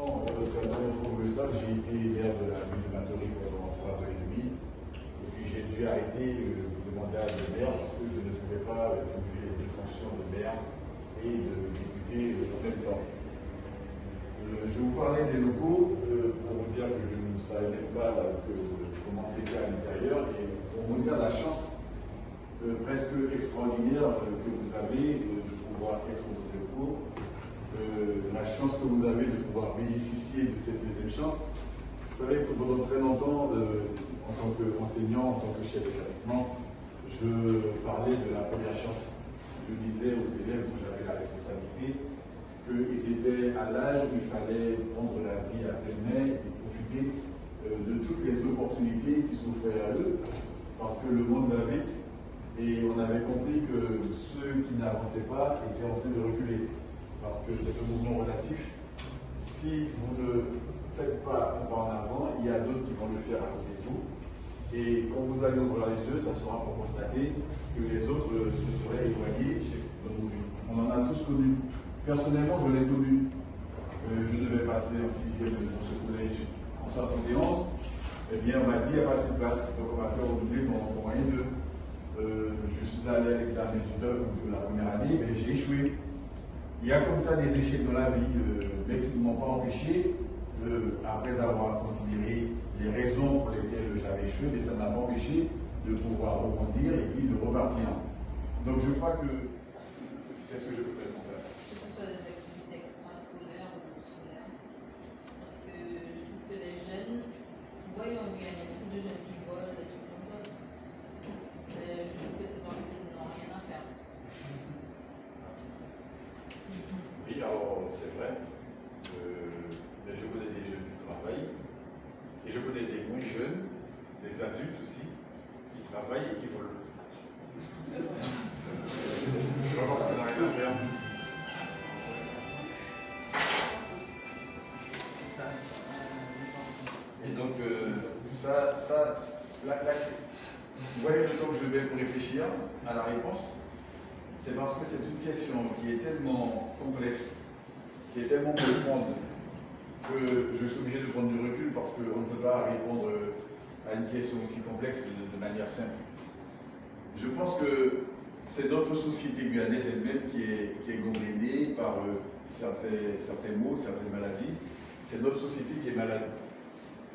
Bon, c'est un peu trouvé ça. J'ai été maire de la ville de Matoury pendant 3 ans et demi. Et puis j'ai dû arrêter le mandat de maire parce que je ne pouvais pas cumuler les deux fonctions de maire et de député en même temps. Je vous parlais des locaux pour vous dire que je ne savais même pas comment c'était à l'intérieur et pour vous dire la chance presque extraordinaire que vous avez de pouvoir être dans ces locaux. La chance que vous avez de pouvoir bénéficier de cette deuxième chance. Vous savez que pendant très longtemps, en tant qu'enseignant, en tant que chef d'établissement, je parlais de la première chance. Je disais aux élèves où j'avais la responsabilité qu'ils étaient à l'âge où il fallait prendre la vie à pleine main et profiter de toutes les opportunités qui s'offraient à eux, parce que le monde va vite et on avait compris que ceux qui n'avançaient pas étaient en train de reculer. Parce que c'est un mouvement relatif. Si vous ne faites pas un pas en avant, il y a d'autres qui vont le faire à côté de vous. Et quand vous allez ouvrir les yeux, ça sera pour constater que les autres se seraient éloignés dans nos vies. On en a tous connu. Personnellement, je l'ai connu. Je devais passer en 6e dans ce collège en 71. Eh bien, on m'a dit, il n'y a pas assez de place. Donc, on m'a fait redoubler mon moyen 2. Je suis allé à l'examen de la première année, mais j'ai échoué. Il y a comme ça des échecs dans la vie, mais qui ne m'ont pas empêché, après avoir considéré les raisons pour lesquelles j'avais échoué, mais ça ne m'a pas empêché de pouvoir rebondir et puis de repartir. Donc je crois que... Qu'est-ce que je peux faire en place? Que ce soit des activités extrascolaires ou scolaires. Parce que je trouve que les jeunes, vous voyez, il y a beaucoup de jeunes qui volent, des trucs comme ça. Mais je trouve que c'est parce qu'ils n'ont rien à faire. Oui, alors c'est vrai. Mais je connais des jeunes qui travaillent, et je connais des moins jeunes, des adultes aussi, qui travaillent et qui volent. Je pense que ça n'a rien à faire. Et donc, vous voyez le temps que je vais pour réfléchir à la réponse. C'est parce que c'est une question qui est tellement complexe, qui est tellement profonde, que je suis obligé de prendre du recul parce qu'on ne peut pas répondre à une question aussi complexe de manière simple. Je pense que c'est notre société guyanaise elle-même qui est gangrénée par certains maux, certaines maladies. C'est notre société qui est malade.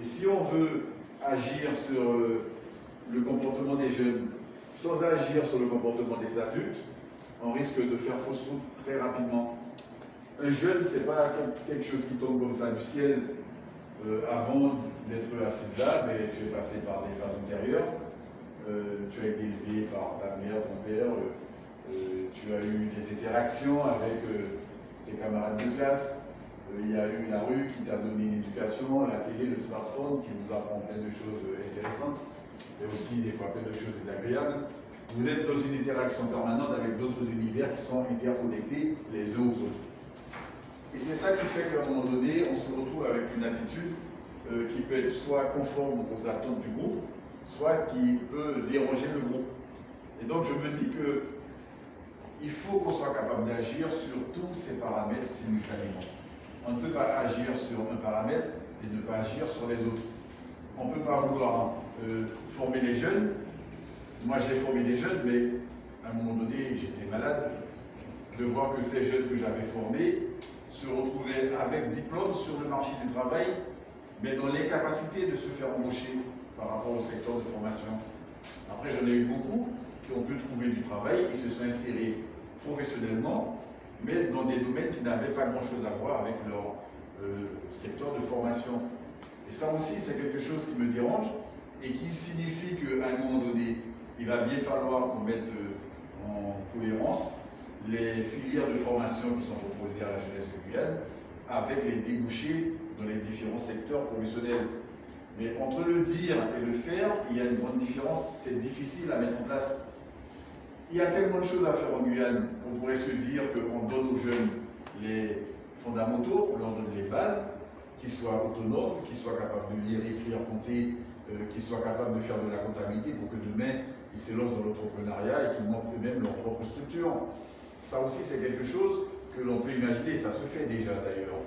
Et si on veut agir sur le comportement des jeunes sans agir sur le comportement des adultes, on risque de faire fausse route très rapidement. Un jeune, ce n'est pas quelque chose qui tombe comme ça du ciel avant d'être assis là, mais tu es passé par des phases antérieures, tu as été élevé par ta mère, ton père, tu as eu des interactions avec tes camarades de classe, il y a eu la rue qui t'a donné une éducation, la télé, le smartphone qui vous apprend plein de choses intéressantes, et aussi des fois plein de choses désagréables. Vous êtes dans une interaction permanente avec d'autres univers qui sont interconnectés les uns aux autres. Et c'est ça qui fait qu'à un moment donné, on se retrouve avec une attitude qui peut être soit conforme aux attentes du groupe, soit qui peut déranger le groupe. Et donc je me dis que il faut qu'on soit capable d'agir sur tous ces paramètres simultanément. On ne peut pas agir sur un paramètre et ne pas agir sur les autres. On ne peut pas vouloir former les jeunes. Moi, j'ai formé des jeunes, mais à un moment donné, j'étais malade de voir que ces jeunes que j'avais formés se retrouvaient avec diplôme sur le marché du travail, mais dans l'incapacité de se faire embaucher par rapport au secteur de formation. Après, j'en ai eu beaucoup qui ont pu trouver du travail et se sont insérés professionnellement, mais dans des domaines qui n'avaient pas grand-chose à voir avec leur secteur de formation. Et ça aussi, c'est quelque chose qui me dérange et qui signifie qu'à un moment donné, il va bien falloir qu'on mette en cohérence les filières de formation qui sont proposées à la jeunesse de Guyane avec les débouchés dans les différents secteurs professionnels. Mais entre le dire et le faire, il y a une grande différence, c'est difficile à mettre en place. Il y a tellement de choses à faire en Guyane, on pourrait se dire qu'on donne aux jeunes les fondamentaux, on leur donne les bases, qu'ils soient autonomes, qu'ils soient capables de lire, écrire, compter, qu'ils soient capables de faire de la comptabilité pour que demain, ils se lancent dans l'entrepreneuriat et qu'ils montent eux-mêmes leur propre structure. Ça aussi, c'est quelque chose que l'on peut imaginer, ça se fait déjà d'ailleurs.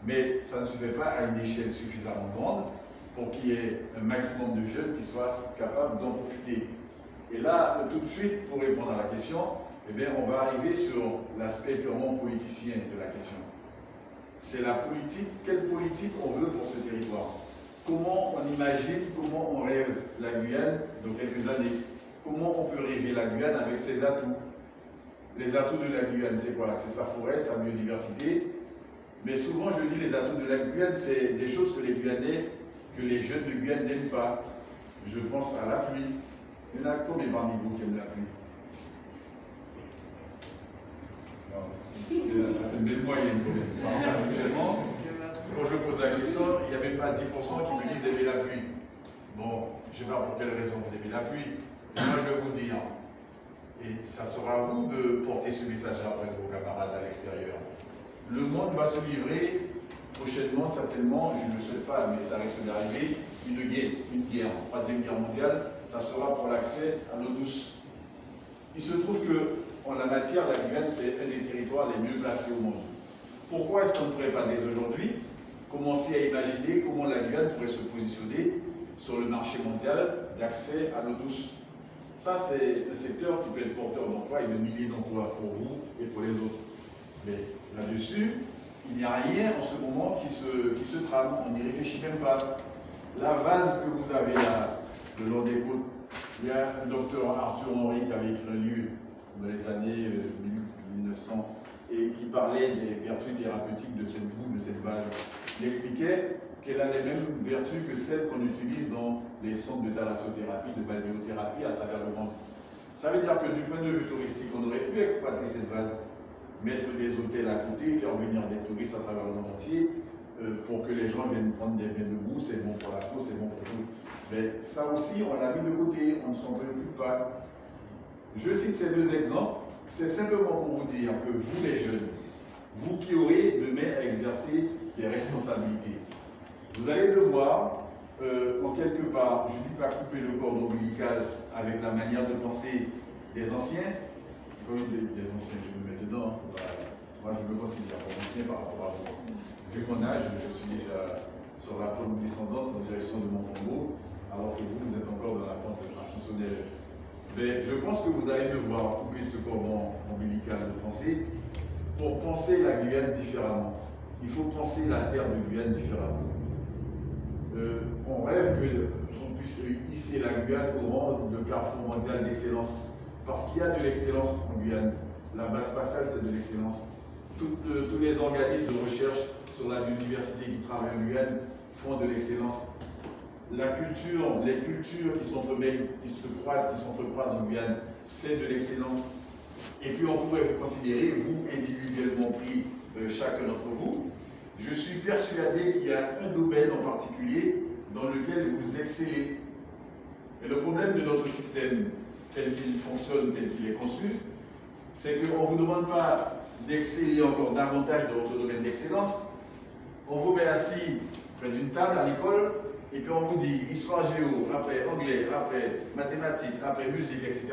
Mais ça ne se fait pas à une échelle suffisamment grande pour qu'il y ait un maximum de jeunes qui soient capables d'en profiter. Et là, tout de suite, pour répondre à la question, eh bien, on va arriver sur l'aspect purement politicien de la question. C'est la politique, quelle politique on veut pour ce territoire? Comment on imagine, comment on rêve la Guyane dans quelques années? Comment on peut rêver la Guyane avec ses atouts? Les atouts de la Guyane, c'est quoi? C'est sa forêt, sa biodiversité. Mais souvent, je dis les atouts de la Guyane, c'est des choses que les Guyanais, que les jeunes de Guyane n'aiment pas. Je pense à la pluie. Il y en a combien parmi vous qui aiment la pluie? Ça fait une belle moyenne quand même. Parce qu'habituellement, quand je pose la question, il n'y avait pas 10% qui me disent aimer la pluie. Bon, je ne sais pas pour quelle raison vous aimez la pluie. Mais moi, je vais vous dire, et ça sera à vous de porter ce message-là auprès de vos camarades à l'extérieur. Le monde va se livrer prochainement, certainement, je ne le souhaite pas, mais ça risque d'arriver, une guerre, troisième guerre mondiale, ça sera pour l'accès à l'eau douce. Il se trouve que, en la matière, la Guyane, c'est un des territoires les mieux placés au monde. Pourquoi est-ce qu'on ne pourrait pas, dès aujourd'hui, commencer à imaginer comment la Guyane pourrait se positionner sur le marché mondial d'accès à l'eau douce? Ça, c'est un secteur qui peut être porteur d'emplois et de milliers d'emplois pour vous et pour les autres. Mais là-dessus, il n'y a rien en ce moment qui se trame, on n'y réfléchit même pas. La vase que vous avez là, le long des côtes, il y a le docteur Arthur Henry qui avait écrit un livre dans les années 1900 et qui parlait des vertus thérapeutiques de cette boue, de cette vase. Il expliquait qu'elle a les mêmes vertus que celles qu'on utilise dans les centres de thalassothérapie, de balnéothérapie à travers le monde. Ça veut dire que du point de vue touristique, on aurait pu exploiter cette vase, mettre des hôtels à côté, faire venir des touristes à travers le monde entier, pour que les gens viennent prendre des bains de boue, c'est bon pour la peau, c'est bon pour tout. Mais ça aussi, on l'a mis de côté, on ne s'en préoccupe pas. Je cite ces deux exemples, c'est simplement pour vous dire que vous les jeunes, vous qui aurez demain à exercer des responsabilités, vous allez devoir, en quelque part, je ne dis pas couper le cordon ombilical avec la manière de penser des anciens, des anciens, je me mets dedans, moi je me considère comme ancien par rapport à vous. Vu mon âge, je suis déjà sur la pente descendante en direction de mon tombeau, alors que vous êtes encore dans la pente ascensionnelle. Mais je pense que vous allez devoir couper ce cordon ombilical de pensée pour penser la Guyane différemment. Il faut penser la terre de Guyane différemment. On rêve qu'on puisse hisser la Guyane au rang de carrefour mondial d'excellence. Parce qu'il y a de l'excellence en Guyane. La base spatiale, c'est de l'excellence. Tous les organismes de recherche sur la biodiversité qui travaillent en Guyane font de l'excellence. La culture, les cultures qui s'entrecroisent en Guyane, c'est de l'excellence. Et puis on pourrait vous considérer, vous individuellement pris, chacun d'entre vous. Je suis persuadé qu'il y a un domaine en particulier dans lequel vous excellez. Et le problème de notre système, tel qu'il fonctionne, tel qu'il est conçu, c'est qu'on ne vous demande pas d'exceller encore davantage dans votre domaine d'excellence. On vous met assis près d'une table à l'école, et puis on vous dit histoire géo, après anglais, après mathématiques, après musique, etc.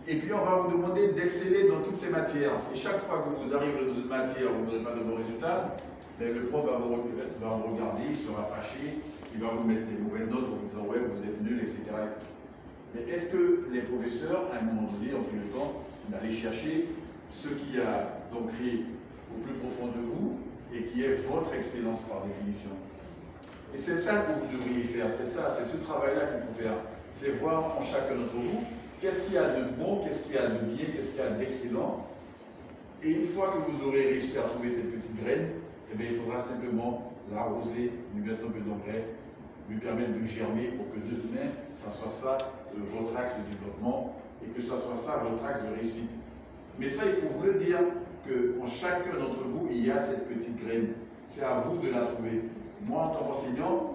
Et puis on va vous demander d'exceller dans toutes ces matières. Et chaque fois que vous arriverez dans une matière où vous n'aurez pas de bons résultats, le prof va vous regarder, il sera fâché, il va vous mettre des mauvaises notes en vous disant ouais, vous êtes nul, etc. Mais est-ce que les professeurs, à un moment donné, ont pris le temps d'aller chercher ce qui a donc créé au plus profond de vous et qui est votre excellence par définition? Et c'est ça que vous devriez faire, c'est ce travail-là qu'il faut faire. C'est voir en chacun d'entre vous qu'est-ce qu'il y a de bon, qu'est-ce qu'il y a de bien, qu'est-ce qu'il y a d'excellent. Et une fois que vous aurez réussi à trouver cette petite graine, eh bien, il faudra simplement l'arroser, lui mettre un peu d'engrais, lui permettre de germer pour que demain, ça soit ça votre axe de développement et que ça soit ça votre axe de réussite. Mais ça, il faut vous le dire, qu'en chacun d'entre vous, il y a cette petite graine. C'est à vous de la trouver. Moi, en tant qu'enseignant,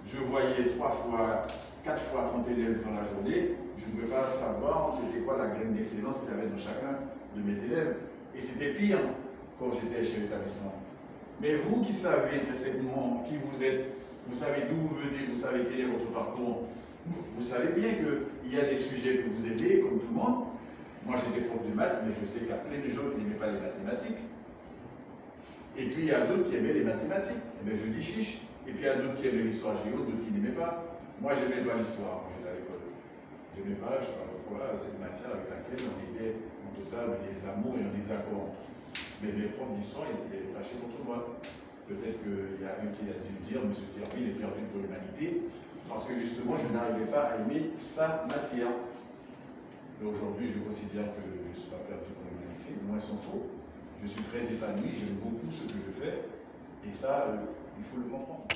je voyais 3 fois, 4 fois 30 élèves dans la journée. Je ne pouvais pas savoir c'était quoi la graine d'excellence qu'il y avait dans chacun de mes élèves. Et c'était pire quand j'étais chez l'établissement. Mais vous qui savez intrinsèquement qui vous êtes, vous savez d'où vous venez, vous savez quel est votre parcours, vous savez bien qu'il y a des sujets que vous aimez, comme tout le monde. Moi, j'étais prof de maths, mais je sais qu'il y a plein de gens qui n'aimaient pas les mathématiques. Et puis il y a d'autres qui aimaient les mathématiques. Eh bien, je dis chiche. Et puis il y a d'autres qui aimaient l'histoire géo, d'autres qui n'aimaient pas. Moi, j'aimais pas l'histoire quand j'étais à l'école. J'aimais pas, je sais pas pourquoi, cette matière avec laquelle on était en total des amours et en désaccord. Mais les profs d'histoire, ils étaient fâchés contre moi. Peut-être qu'il y a un qui a dû dire, M. Serville est perdu pour l'humanité, parce que justement, je n'arrivais pas à aimer sa matière. Mais aujourd'hui, je considère que je ne suis pas perdu pour l'humanité, loin s'en faut. Je suis très épanoui, j'aime beaucoup ce que je fais, et ça, il faut le comprendre.